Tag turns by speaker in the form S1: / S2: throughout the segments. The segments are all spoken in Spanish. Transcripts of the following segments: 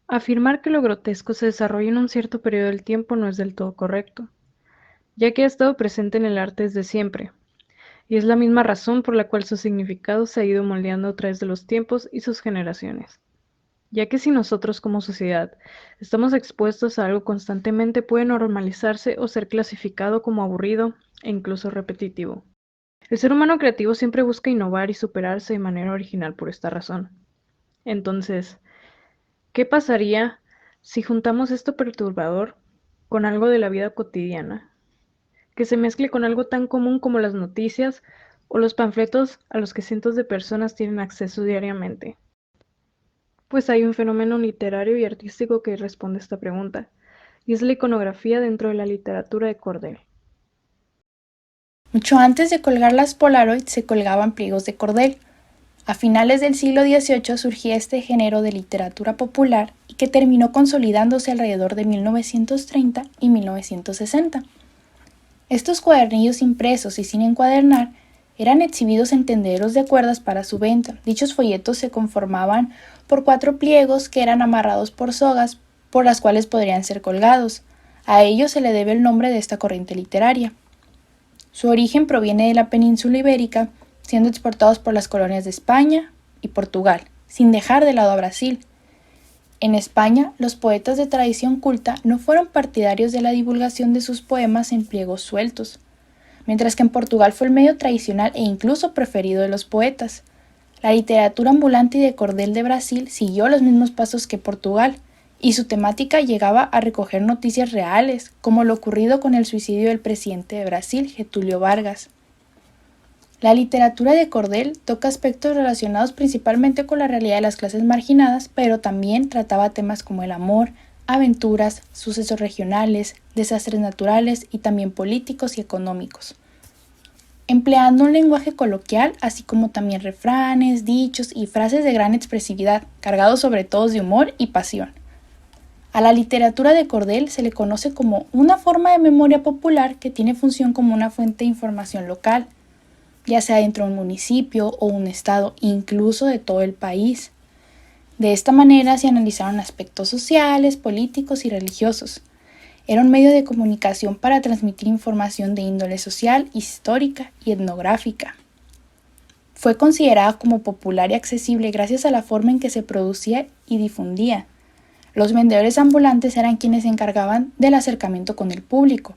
S1: Afirmar que lo grotesco se desarrolla en un cierto periodo del tiempo no es del todo correcto, ya que ha estado presente en el arte desde siempre, y es la misma razón por la cual su significado se ha ido moldeando a través de los tiempos y sus generaciones. Ya que si nosotros como sociedad estamos expuestos a algo constantemente puede normalizarse o ser clasificado como aburrido e incluso repetitivo. El ser humano creativo siempre busca innovar y superarse de manera original por esta razón. Entonces, ¿qué pasaría si juntamos esto perturbador con algo de la vida cotidiana, que se mezcle con algo tan común como las noticias o los panfletos a los que cientos de personas tienen acceso diariamente? Pues hay un fenómeno literario y artístico que responde a esta pregunta, y es la iconografía dentro de la literatura de cordel.
S2: Mucho antes de colgar las Polaroid se colgaban pliegos de cordel. A finales del siglo XVIII surgía este género de literatura popular y que terminó consolidándose alrededor de 1930 y 1960. Estos cuadernillos impresos y sin encuadernar eran exhibidos en tendederos de cuerdas para su venta. Dichos folletos se conformaban por 4 pliegos que eran amarrados por sogas por las cuales podrían ser colgados. A ello se le debe el nombre de esta corriente literaria. Su origen proviene de la península ibérica, siendo exportados por las colonias de España y Portugal, sin dejar de lado a Brasil. En España, los poetas de tradición culta no fueron partidarios de la divulgación de sus poemas en pliegos sueltos, mientras que en Portugal fue el medio tradicional e incluso preferido de los poetas. La literatura ambulante y de cordel de Brasil siguió los mismos pasos que Portugal, y su temática llegaba a recoger noticias reales, como lo ocurrido con el suicidio del presidente de Brasil, Getúlio Vargas. La literatura de cordel toca aspectos relacionados principalmente con la realidad de las clases marginadas, pero también trataba temas como el amor, aventuras, sucesos regionales, desastres naturales y también políticos y económicos, empleando un lenguaje coloquial, así como también refranes, dichos y frases de gran expresividad, cargados sobre todo de humor y pasión. A la literatura de cordel se le conoce como una forma de memoria popular que tiene función como una fuente de información local, ya sea dentro de un municipio o un estado, incluso de todo el país. De esta manera se analizaron aspectos sociales, políticos y religiosos. Era un medio de comunicación para transmitir información de índole social, histórica y etnográfica. Fue considerada como popular y accesible gracias a la forma en que se producía y difundía. Los vendedores ambulantes eran quienes se encargaban del acercamiento con el público,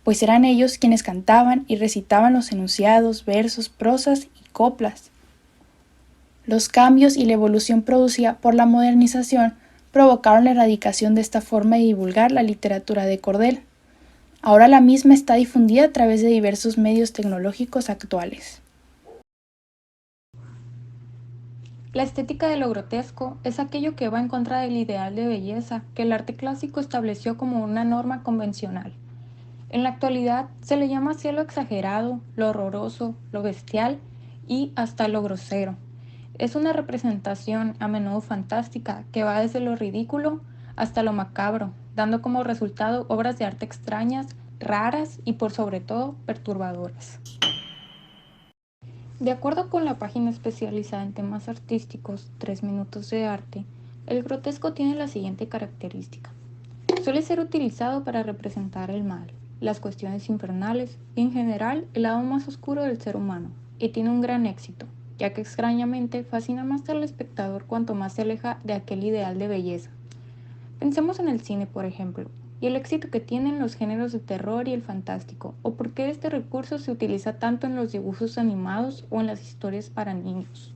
S2: pues eran ellos quienes cantaban y recitaban los enunciados, versos, prosas y coplas. Los cambios y la evolución producida por la modernización provocaron la erradicación de esta forma de divulgar la literatura de cordel. Ahora la misma está difundida a través de diversos medios tecnológicos actuales.
S3: La estética de lo grotesco es aquello que va en contra del ideal de belleza que el arte clásico estableció como una norma convencional. En la actualidad se le llama así a lo exagerado, lo horroroso, lo bestial y hasta lo grosero. Es una representación a menudo fantástica que va desde lo ridículo hasta lo macabro, dando como resultado obras de arte extrañas, raras y por sobre todo perturbadoras. De acuerdo con la página especializada en temas artísticos 3 minutos de arte, el grotesco tiene la siguiente característica. Suele ser utilizado para representar el mal, las cuestiones infernales y en general el lado más oscuro del ser humano, y tiene un gran éxito, ya que extrañamente fascina más al espectador cuanto más se aleja de aquel ideal de belleza. Pensemos en el cine, por ejemplo, y el éxito que tienen los géneros de terror y el fantástico, o por qué este recurso se utiliza tanto en los dibujos animados o en las historias para niños.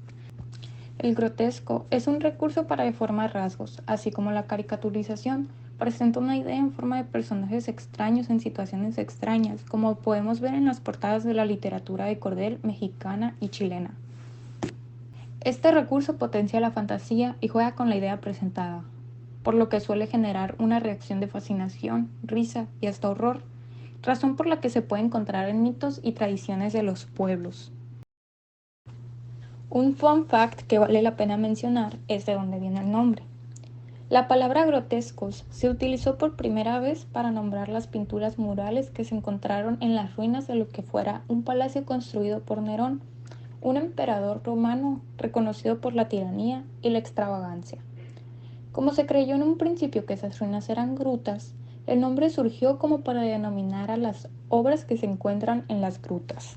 S3: El grotesco es un recurso para deformar rasgos, así como la caricaturización presenta una idea en forma de personajes extraños en situaciones extrañas, como podemos ver en las portadas de la literatura de cordel mexicana y chilena. Este recurso potencia la fantasía y juega con la idea presentada, por lo que suele generar una reacción de fascinación, risa y hasta horror, razón por la que se puede encontrar en mitos y tradiciones de los pueblos. Un fun fact que vale la pena mencionar es de dónde viene el nombre. La palabra grotescos se utilizó por primera vez para nombrar las pinturas murales que se encontraron en las ruinas de lo que fuera un palacio construido por Nerón, un emperador romano reconocido por la tiranía y la extravagancia. Como se creyó en un principio que esas ruinas eran grutas, el nombre surgió como para denominar a las obras que se encuentran en las grutas.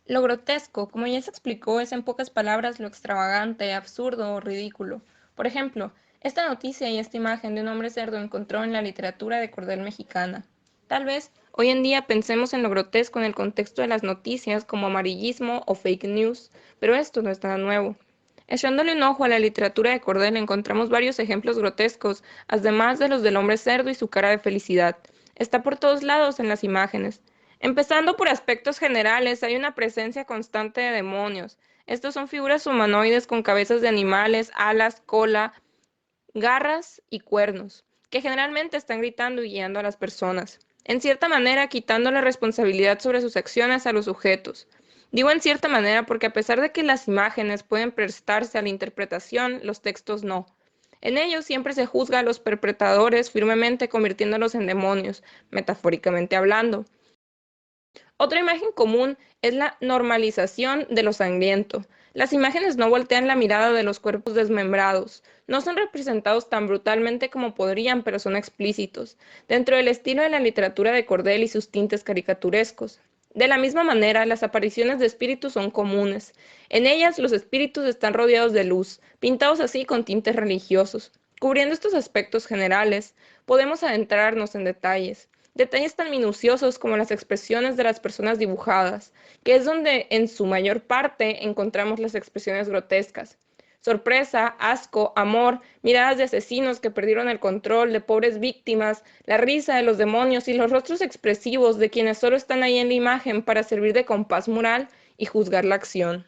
S4: Lo grotesco, como ya se explicó, es en pocas palabras lo extravagante, absurdo o ridículo. Por ejemplo, esta noticia y esta imagen de un hombre cerdo encontró en la literatura de cordel mexicana. Tal vez hoy en día pensemos en lo grotesco en el contexto de las noticias como amarillismo o fake news, pero esto no es nada nuevo. Echándole un ojo a la literatura de cordel encontramos varios ejemplos grotescos, además de los del hombre cerdo y su cara de felicidad. Está por todos lados en las imágenes. Empezando por aspectos generales, hay una presencia constante de demonios. Estos son figuras humanoides con cabezas de animales, alas, cola, garras y cuernos, que generalmente están gritando y guiando a las personas. En cierta manera, quitando la responsabilidad sobre sus acciones a los sujetos. Digo en cierta manera porque a pesar de que las imágenes pueden prestarse a la interpretación, los textos no. En ellos siempre se juzga a los perpetradores firmemente convirtiéndolos en demonios, metafóricamente hablando. Otra imagen común es la normalización de lo sangriento. Las imágenes no voltean la mirada de los cuerpos desmembrados. No son representados tan brutalmente como podrían, pero son explícitos, dentro del estilo de la literatura de cordel y sus tintes caricaturescos. De la misma manera, las apariciones de espíritus son comunes. En ellas, los espíritus están rodeados de luz, pintados así con tintes religiosos. Cubriendo estos aspectos generales, podemos adentrarnos en detalles tan minuciosos como las expresiones de las personas dibujadas, que es donde en su mayor parte encontramos las expresiones grotescas. Sorpresa, asco, amor, miradas de asesinos que perdieron el control, de pobres víctimas, la risa de los demonios y los rostros expresivos de quienes solo están ahí en la imagen para servir de compás moral y juzgar la acción.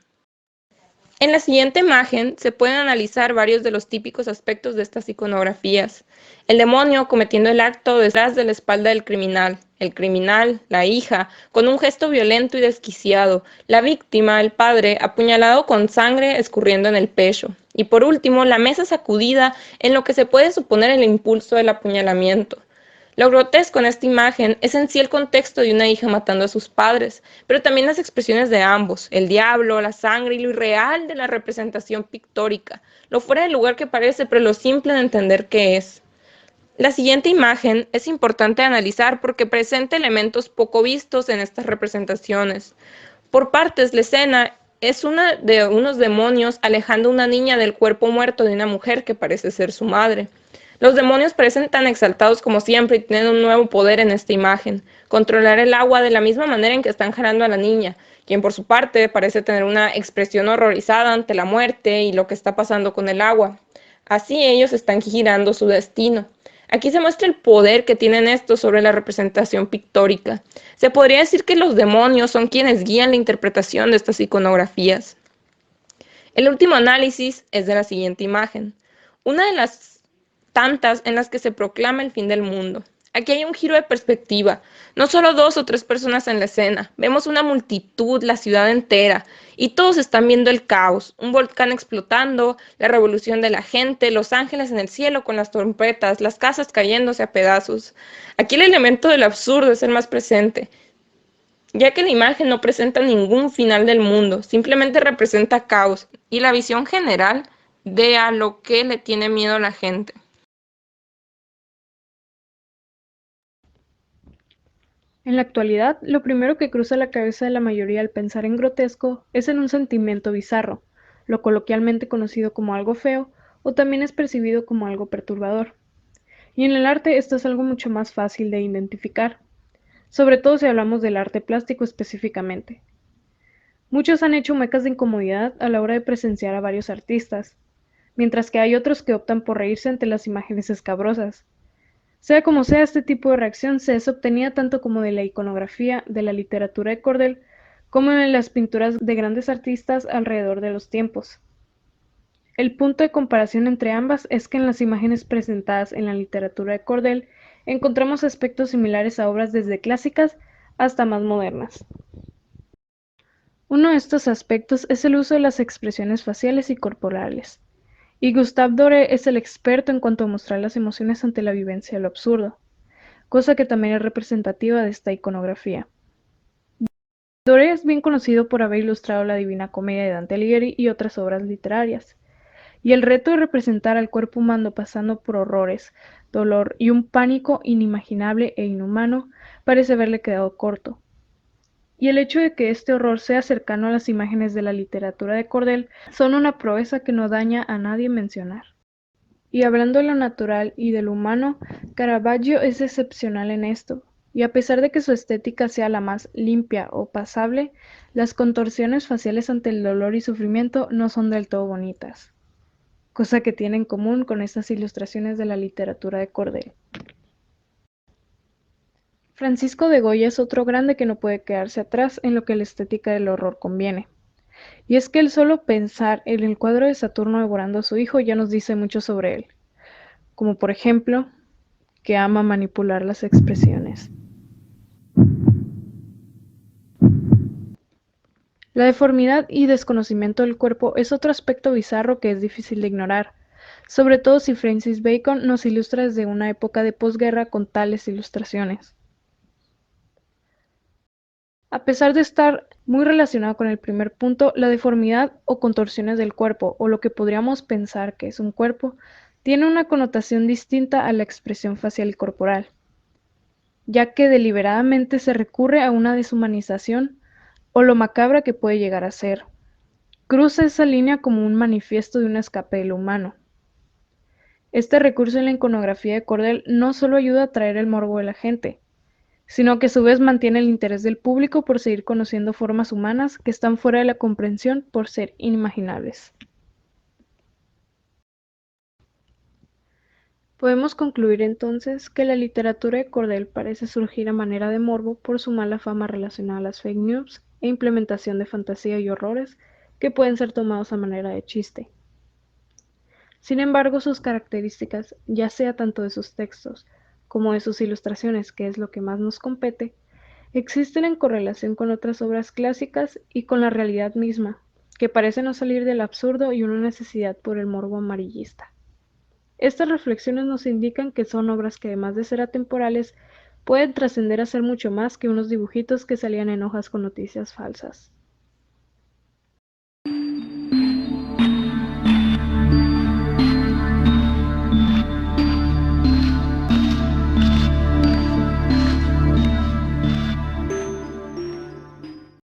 S4: En la siguiente imagen se pueden analizar varios de los típicos aspectos de estas iconografías. El demonio cometiendo el acto detrás de la espalda del criminal, el criminal, la hija, con un gesto violento y desquiciado, la víctima, el padre, apuñalado con sangre escurriendo en el pecho, y por último, la mesa sacudida en lo que se puede suponer el impulso del apuñalamiento. Lo grotesco en esta imagen es en sí el contexto de una hija matando a sus padres, pero también las expresiones de ambos, el diablo, la sangre y lo irreal de la representación pictórica, lo fuera del lugar que parece, pero lo simple de entender que es. La siguiente imagen es importante analizar porque presenta elementos poco vistos en estas representaciones. Por partes, la escena es una de unos demonios alejando a una niña del cuerpo muerto de una mujer que parece ser su madre. Los demonios parecen tan exaltados como siempre y tienen un nuevo poder en esta imagen, controlar el agua de la misma manera en que están jalando a la niña, quien por su parte parece tener una expresión horrorizada ante la muerte y lo que está pasando con el agua. Así ellos están girando su destino. Aquí se muestra el poder que tienen estos sobre la representación pictórica. Se podría decir que los demonios son quienes guían la interpretación de estas iconografías. El último análisis es de la siguiente imagen. Una de las tantas en las que se proclama el fin del mundo. Aquí hay un giro de perspectiva, no solo 2 o 3 personas en la escena, vemos una multitud, la ciudad entera, y todos están viendo el caos, un volcán explotando, la revolución de la gente, los ángeles en el cielo con las trompetas, las casas cayéndose a pedazos. Aquí el elemento del absurdo es el más presente, ya que la imagen no presenta ningún final del mundo, simplemente representa caos y la visión general de a lo que le tiene miedo a la gente.
S1: En la actualidad, lo primero que cruza la cabeza de la mayoría al pensar en grotesco es en un sentimiento bizarro, lo coloquialmente conocido como algo feo o también es percibido como algo perturbador. Y en el arte esto es algo mucho más fácil de identificar, sobre todo si hablamos del arte plástico específicamente. Muchos han hecho muecas de incomodidad a la hora de presenciar a varios artistas, mientras que hay otros que optan por reírse ante las imágenes escabrosas. Sea como sea, este tipo de reacción se obtenía tanto como de la iconografía de la literatura de cordel, como en las pinturas de grandes artistas alrededor de los tiempos. El punto de comparación entre ambas es que en las imágenes presentadas en la literatura de cordel encontramos aspectos similares a obras desde clásicas hasta más modernas. Uno de estos aspectos es el uso de las expresiones faciales y corporales. Y Gustave Doré es el experto en cuanto a mostrar las emociones ante la vivencia de lo absurdo, cosa que también es representativa de esta iconografía. Doré es bien conocido por haber ilustrado la Divina Comedia de Dante Alighieri y otras obras literarias, y el reto de representar al cuerpo humano pasando por horrores, dolor y un pánico inimaginable e inhumano parece haberle quedado corto. Y el hecho de que este horror sea cercano a las imágenes de la literatura de Cordel son una proeza que no daña a nadie mencionar. Y hablando de lo natural y de lo humano, Caravaggio es excepcional en esto, y a pesar de que su estética sea la más limpia o pasable, las contorsiones faciales ante el dolor y sufrimiento no son del todo bonitas, cosa que tiene en común con estas ilustraciones de la literatura de Cordel. Francisco de Goya es otro grande que no puede quedarse atrás en lo que la estética del horror conviene. Y es que el solo pensar en el cuadro de Saturno devorando a su hijo ya nos dice mucho sobre él, como por ejemplo, que ama manipular las expresiones. La deformidad y desconocimiento del cuerpo es otro aspecto bizarro que es difícil de ignorar, sobre todo si Francis Bacon nos ilustra desde una época de posguerra con tales ilustraciones. A pesar de estar muy relacionado con el primer punto, la deformidad o contorsiones del cuerpo, o lo que podríamos pensar que es un cuerpo, tiene una connotación distinta a la expresión facial y corporal, ya que deliberadamente se recurre a una deshumanización o lo macabra que puede llegar a ser. Cruza esa línea como un manifiesto de un escape de lo humano. Este recurso en la iconografía de Cordel no solo ayuda a atraer el morbo de la gente, sino que a su vez mantiene el interés del público por seguir conociendo formas humanas que están fuera de la comprensión por ser inimaginables. Podemos concluir entonces que la literatura de Cordel parece surgir a manera de morbo por su mala fama relacionada a las fake news e implementación de fantasía y horrores que pueden ser tomados a manera de chiste. Sin embargo, sus características, ya sea tanto de sus textos como de sus ilustraciones, que es lo que más nos compete, existen en correlación con otras obras clásicas y con la realidad misma, que parece no salir del absurdo y una necesidad por el morbo amarillista. Estas reflexiones nos indican que son obras que, además de ser atemporales, pueden trascender a ser mucho más que unos dibujitos que salían en hojas con noticias falsas.